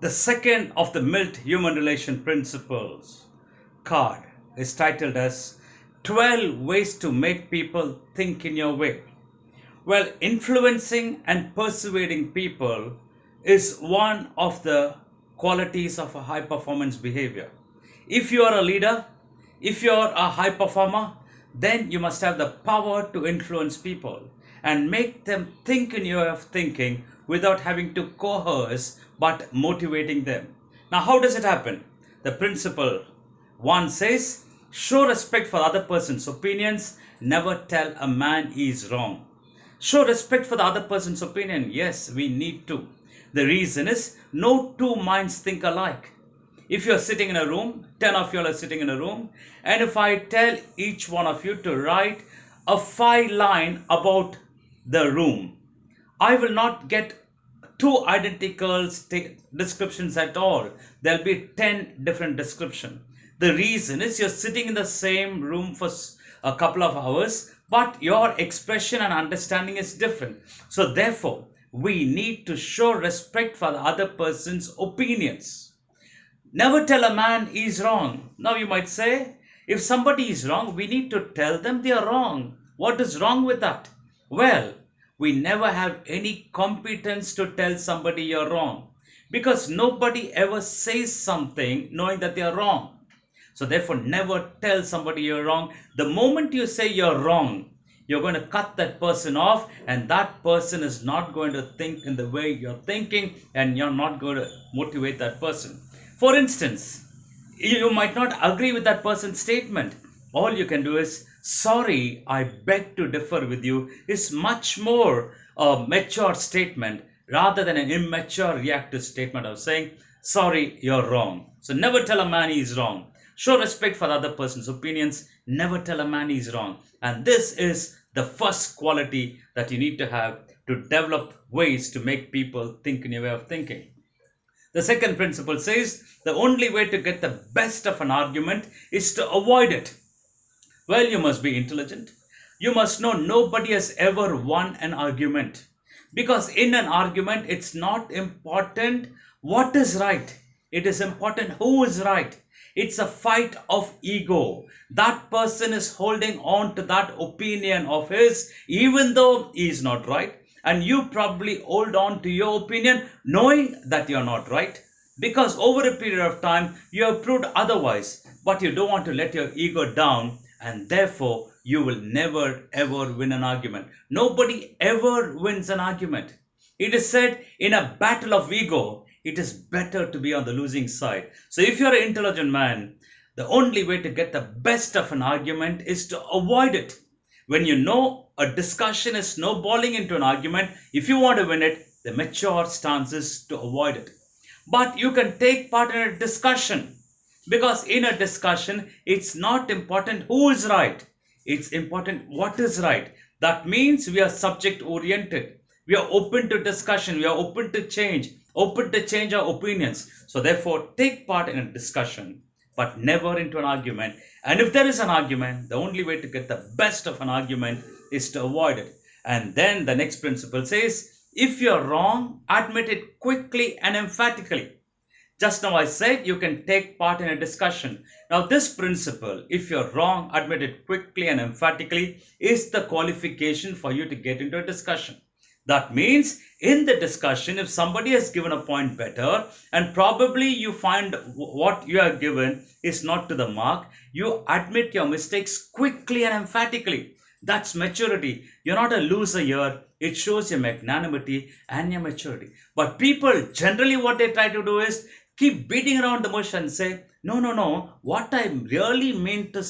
The second of the MILT human relation principles card is titled as 12 ways to make people think in your way. Well, influencing and persuading people is one of the qualities of a high performance behavior. If you are a leader, if you are a high performer, then you must have the power to influence people and make them think in your way of thinking without having to coerce but motivating them. Now, how does it happen? The principle one says, show respect for other person's opinions, never tell a man he is wrong. Show respect for the other person's opinion. Yes, we need to. The reason is no two minds think alike. If you're sitting in a room, 10 of you are sitting in a room, and if I tell each one of you to write a 5 line about the room, I will not get two identical descriptions at all. There'll be 10 different descriptions. The reason is you're sitting in the same room for a couple of hours, but your expression and understanding is different. So therefore, we need to show respect for the other person's opinions. Never tell a man he's wrong. Now you might say, if somebody is wrong, we need to tell them they are wrong. What is wrong with that? Well, we never have any competence to tell somebody you're wrong, because nobody ever says something knowing that they are wrong. So therefore, never tell somebody you're wrong. The moment you say you're wrong, you're going to cut that person off, and that person is not going to think in the way you're thinking, and you're not going to motivate that person. For instance, you might not agree with that person's statement. All you can do is, sorry, I beg to differ with you, is much more a mature statement rather than an immature reactive statement of saying, sorry, you're wrong. So never tell a man he's wrong. Show respect for the other person's opinions. Never tell a man he's wrong. And this is the first quality that you need to have to develop ways to make people think in your way of thinking. The second principle says the only way to get the best of an argument is to avoid it. Well, you must be intelligent. You must know nobody has ever won an argument. Because in an argument, it's not important what is right. It is important who is right. It's a fight of ego. That person is holding on to that opinion of his, even though he is not right. And you probably hold on to your opinion knowing that you're not right. Because over a period of time, you have proved otherwise. But you don't want to let your ego down, and therefore you will never ever win an argument. Nobody ever wins an argument. It is said in a battle of ego, it is better to be on the losing side. So if you're an intelligent man, the only way to get the best of an argument is to avoid it. When you know a discussion is snowballing into an argument, if you want to win it, the mature stance is to avoid it. But you can take part in a discussion, because in a discussion, it's not important who is right. It's important what is right. That means we are subject oriented. We are open to discussion. We are open to change our opinions. So therefore, take part in a discussion, but never into an argument. And if there is an argument, the only way to get the best of an argument is to avoid it. And then the next principle says, if you're wrong, admit it quickly and emphatically. Just now I said you can take part in a discussion. Now this principle, if you're wrong, admit it quickly and emphatically, is the qualification for you to get into a discussion. That means in the discussion, if somebody has given a point better and probably you find what you have given is not to the mark, you admit your mistakes quickly and emphatically. That's maturity. You're not a loser here. It shows your magnanimity and your maturity. But people generally what they try to do is keep beating around the bush and say, no. What I really meant to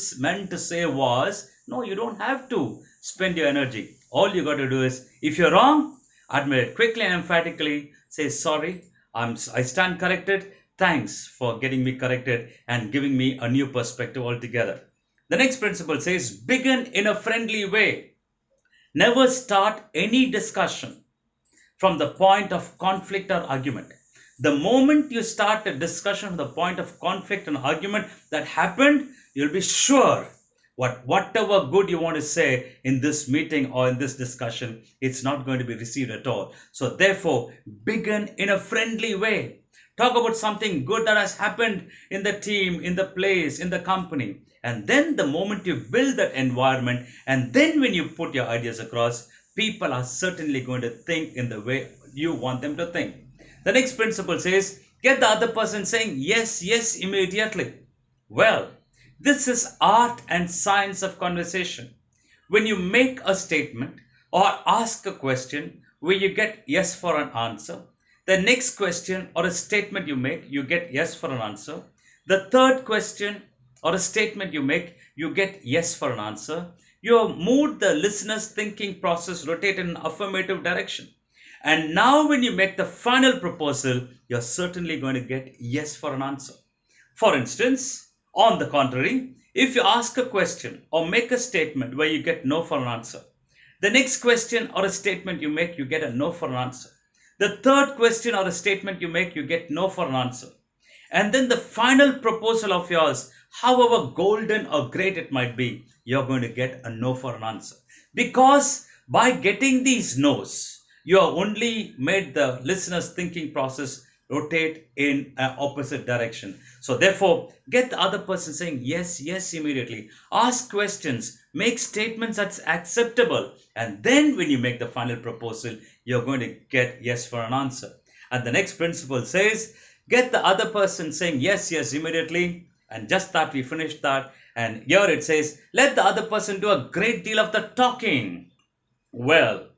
say was, no, you don't have to spend your energy. All you got to do is, if you're wrong, admit it quickly and emphatically. Say, sorry, I stand corrected. Thanks for getting me corrected and giving me a new perspective altogether. The next principle says, begin in a friendly way. Never start any discussion from the point of conflict or argument. The moment you start a discussion from the point of conflict and argument that happened, you'll be sure whatever good you want to say in this meeting or in this discussion, it's not going to be received at all. So therefore, begin in a friendly way. talk about something good that has happened in the team, in the place, in the company. And then the moment you build that environment, and then when you put your ideas across, people are certainly going to think in the way you want them to think. The next principle says, get the other person saying yes, yes immediately. Well, this is art and science of conversation. When you make a statement or ask a question where you get yes for an answer, the next question or a statement you make, you get yes for an answer. The third question or a statement you make, you get yes for an answer. You have moved the listener's thinking process rotate in an affirmative direction. And now when you make the final proposal, you're certainly going to get yes for an answer. For instance, on the contrary, if you ask a question or make a statement where you get no for an answer, the next question or a statement you make, you get a no for an answer. The third question or a statement you make, you get no for an answer. And then the final proposal of yours, however golden or great it might be, you're going to get a no for an answer. Because by getting these no's, you have only made the listener's thinking process rotate in an opposite direction. So therefore, get the other person saying yes, yes immediately. Ask questions, make statements that's acceptable. And then when you make the final proposal, you're going to get yes for an answer. And the next principle says, get the other person saying yes, yes immediately. And just that we finished that. And here it says, let the other person do a great deal of the talking. Well,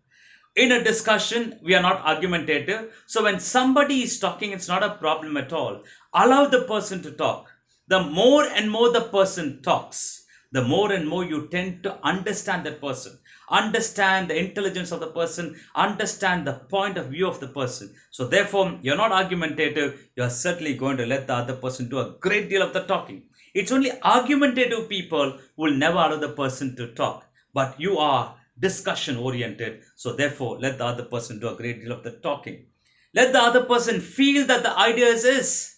in a discussion, we are not argumentative. So when somebody is talking, it's not a problem at all. Allow the person to talk. The more and more the person talks, the more and more you tend to understand that person, understand the intelligence of the person, understand the point of view of the person. So therefore, you're not argumentative. You're certainly going to let the other person do a great deal of the talking. It's only argumentative people who will never allow the person to talk. But you are discussion oriented. So therefore, let the other person do a great deal of the talking. Let the other person feel that the idea is,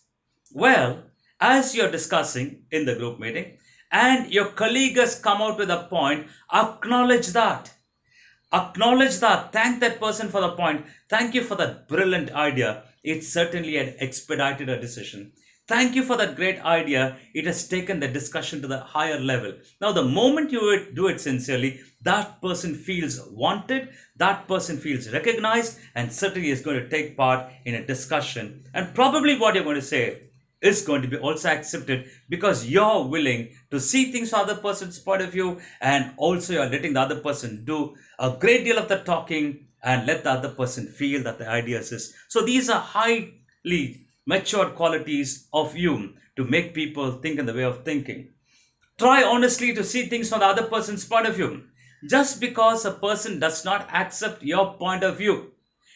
well, as you're discussing in the group meeting and your colleague has come out with a point, acknowledge that. Acknowledge that. Thank that person for the point. Thank you for that brilliant idea. It certainly had expedited a decision. Thank you for that great idea. It has taken the discussion to the higher level. Now, the moment you do it sincerely, that person feels wanted, that person feels recognized, and certainly is going to take part in a discussion. And probably what you're going to say is going to be also accepted because you're willing to see things from the other person's point of view, and also you're letting the other person do a great deal of the talking and let the other person feel that the idea is. So these are highly matured qualities of you to make people think in the way of thinking. Try honestly to see things from the other person's point of view. Just because a person does not accept your point of view,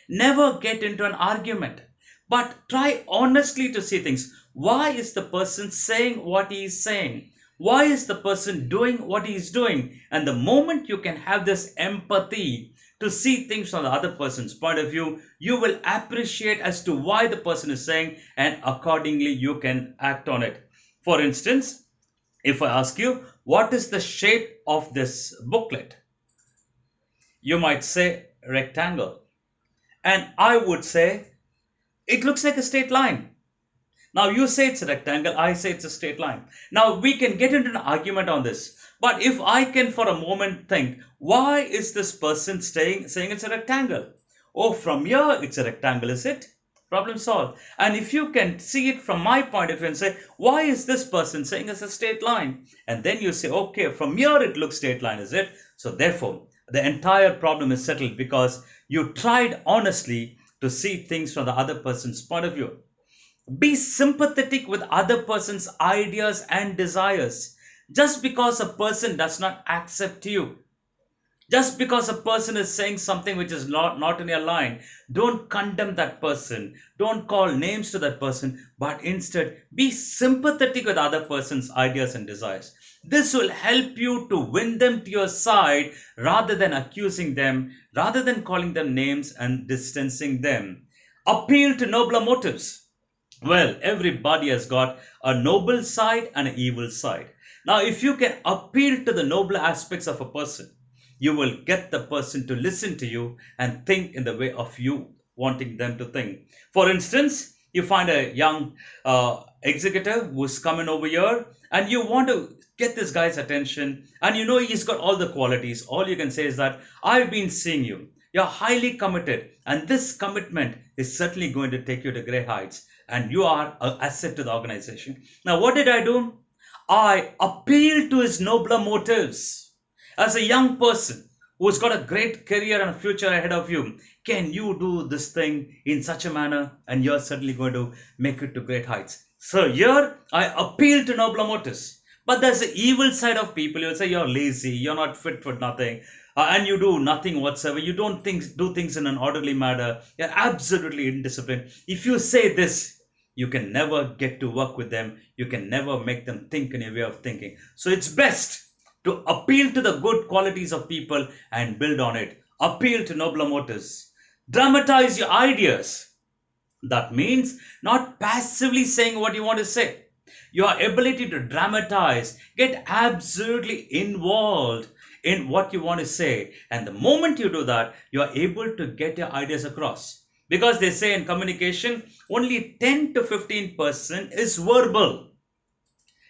never get into an argument. But try honestly to see things. Why is the person saying what he is saying? Why is the person doing what he is doing? And the moment you can have this empathy to see things from the other person's point of view, you will appreciate as to why the person is saying, and accordingly you can act on it. For instance, if I ask you, what is the shape of this booklet? You might say rectangle. And I would say, it looks like a straight line. Now you say it's a rectangle, I say it's a straight line. Now we can get into an argument on this. But if I can for a moment think, why is this person saying it's a rectangle? Oh, from here it's a rectangle, is it? Problem solved. And if you can see it from my point of view and say, why is this person saying it's a straight line? And then you say, okay, from here it looks straight line, is it? So therefore, the entire problem is settled because you tried honestly to see things from the other person's point of view. Be sympathetic with other person's ideas and desires. Just because a person does not accept you, just because a person is saying something which is not in your line, don't condemn that person. Don't call names to that person, but instead be sympathetic with other person's ideas and desires. This will help you to win them to your side rather than accusing them, rather than calling them names and distancing them. Appeal to nobler motives. Well, everybody has got a noble side and an evil side. Now, if you can appeal to the noble aspects of a person, you will get the person to listen to you and think in the way of you wanting them to think. For instance, You find a young executive who's coming over here, and you want to get this guy's attention, and you know he's got all the qualities. All you can say is that I've been seeing you. You're highly committed, and this commitment is certainly going to take you to great heights, and you are an asset to the organization. Now, what did I do? I appealed to his nobler motives. As a young person who's got a great career and a future ahead of you, can you do this thing in such a manner and you're certainly going to make it to great heights? So here I appeal to nobler motives. But there's the evil side of people. You'll say you're lazy, you're not fit for nothing, and you do nothing whatsoever. You don't do things in an orderly manner. You're absolutely indisciplined. If you say this, you can never get to work with them. You can never make them think in a way of thinking. So it's best to appeal to the good qualities of people and build on it. Appeal to nobler motives. Dramatize your ideas. That means not passively saying what you want to say. Your ability to dramatize, get absolutely involved in what you want to say. And the moment you do that, you are able to get your ideas across. Because they say in communication, only 10 to 15% is verbal.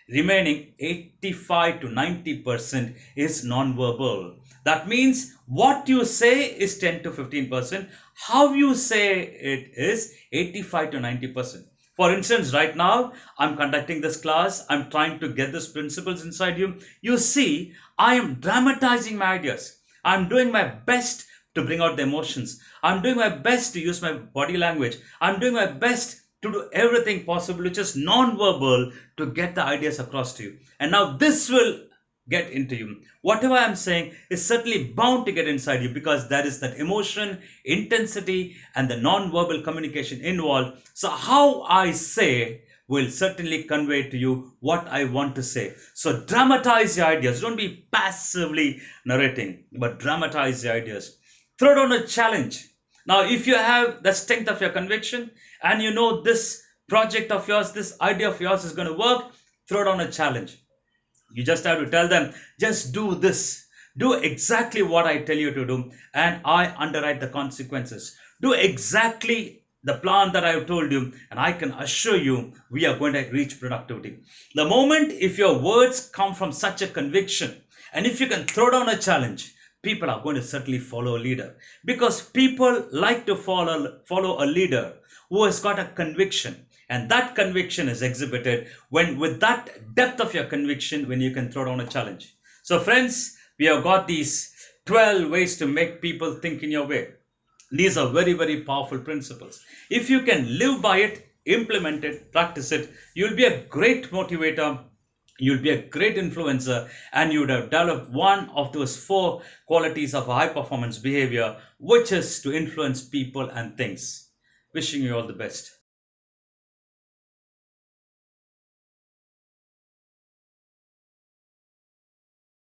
Remaining 85 to 90% is non-verbal. That means what you say is 10 to 15%. How you say it is 85 to 90%. For instance, right now, I'm conducting this class. I'm trying to get these principles inside you. You see, I am dramatizing my ideas. I'm doing my best to bring out the emotions. I'm doing my best to use my body language. I'm doing my best to do everything possible, which is non-verbal, to get the ideas across to you. And now this will get into you. Whatever I'm saying is certainly bound to get inside you because there is that emotion, intensity, and the non-verbal communication involved. So how I say will certainly convey to you what I want to say. So dramatize your ideas. Don't be passively narrating, but dramatize your ideas. Throw down a challenge. Now, if you have the strength of your conviction and you know this project of yours, this idea of yours is going to work, throw down a challenge. You just have to tell them, just do this. Do exactly what I tell you to do, and I underwrite the consequences. Do exactly the plan that I have told you, and I can assure you we are going to reach productivity. The moment if your words come from such a conviction, and if you can throw down a challenge, people are going to certainly follow a leader because people like to follow a leader who has got a conviction, and that conviction is exhibited when with that depth of your conviction when you can throw down a challenge. So friends, we have got these 12 ways to make people think in your way. These are very, very powerful principles. If you can live by it, implement it, practice it, you'll be a great motivator, you'll be a great influencer, and you would have developed one of those four qualities of a high performance behavior, which is to influence people and things. Wishing you all the best.